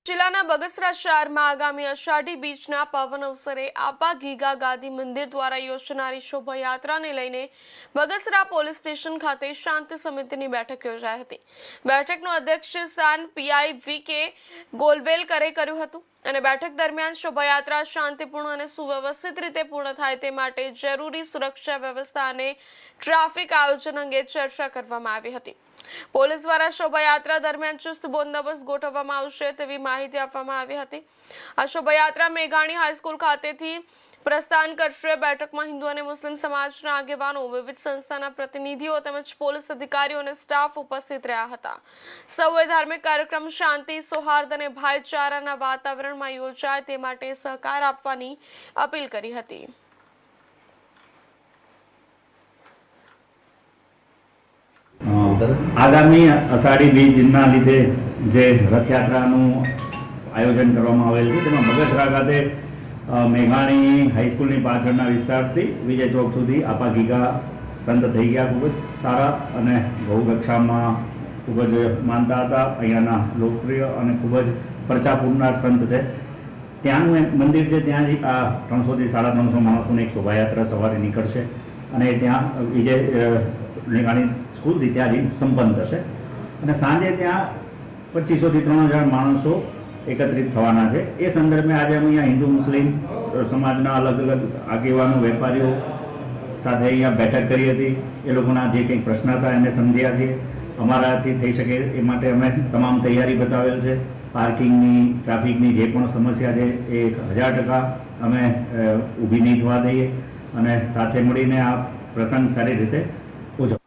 જિલ્લાના બગસરા શહેરમાં આગામી અષાઢી બીજના પાવન અવસરે આપા ગીગા ગાદી મંદિર દ્વારા યોજાનારી શોભાયાત્રાને લઈને બગસરા પોલીસ સ્ટેશન ખાતે શાંતિ સમિતિની બેઠક યોજાઈ હતી। બેઠકનું અધ્યક્ષ સ્થાન પીઆઈ વી.કે. ગોલવેલકરે કર્યું હતું અને બેઠક દરમિયાન શોભાયાત્રા શાંતિપૂર્ણ અને સુવ્યવસ્થિત રીતે પૂર્ણ થાય તે માટે જરૂરી સુરક્ષા વ્યવસ્થા અને ટ્રાફિક આયોજન અંગે ચર્ચા કરવામાં આવી હતી। પોલીસ દ્વારા શોભાયાત્રા દરમિયાન ચુસ્ત બંદોબસ્ત ગોઠવવામાં આવશે તેવી માહિતી આપવામાં આવી હતી। આ શોભાયાત્રા મેઘાણી હાઈસ્કૂલ ખાતેથી પ્રસ્થાન કરશે। બેઠકમાં હિન્દુ અને મુસ્લિમ સમાજના આગેવાનો, વિવિધ સંસ્થાના પ્રતિનિધિઓ તેમજ પોલીસ અધિકારીઓ અને સ્ટાફ ઉપસ્થિત રહ્યા હતા। સૌએ ધાર્મિક કાર્યક્રમ શાંતિ, સૌહાર્દ અને ભાઈચારાના વાતાવરણમાં યોજાય તે માટે સહકાર આપવાની અપીલ કરી હતી। આગામી અષાઢી બીજના લીધે જે રથયાત્રાનું આયોજન કરવામાં આવેલ છે તેમાં બગસરા ખાતે મેઘાણી હાઈસ્કૂલની પાછળના વિસ્તારથી વિજય ચોક સુધી આપા ગીગા સંત થઈ ગયા। ખૂબ જ સારા અને ગૌરક્ષામાં ખૂબ જ માનતા હતા। અહીંયાના લોકપ્રિય અને ખૂબ જ પરચા પૂરનાર સંત છે। ત્યાંનું એક મંદિર છે, ત્યાં જ આ 300 થી 350 માણસોની એક શોભાયાત્રા સવારે નીકળશે અને ત્યાં વિજય મેઘાણી સ્કૂલથી ત્યાંથી સંપન્ન થશે અને સાંજે ત્યાં 2500 થી 3000 માણસો એકત્રિત થવાના છે। એ સંદર્ભે આજે અમે અહીંયા હિન્દુ મુસ્લિમ સમાજના અલગ અલગ આગેવાનો, વેપારીઓ સાથે અહીંયા બેઠક કરી હતી। એ લોકોના જે કંઈક પ્રશ્ન હતા એને સમજ્યા છીએ। અમારાથી થઈ શકે એ માટે અમે તમામ તૈયારી બતાવેલ છે। પાર્કિંગની, ટ્રાફિકની જે પણ સમસ્યા છે એ 1000% અમે ઊભી નહીં થવા દઈએ અને સાથે મળીને આ પ્રસંગ સારી રીતે ઉજવવો।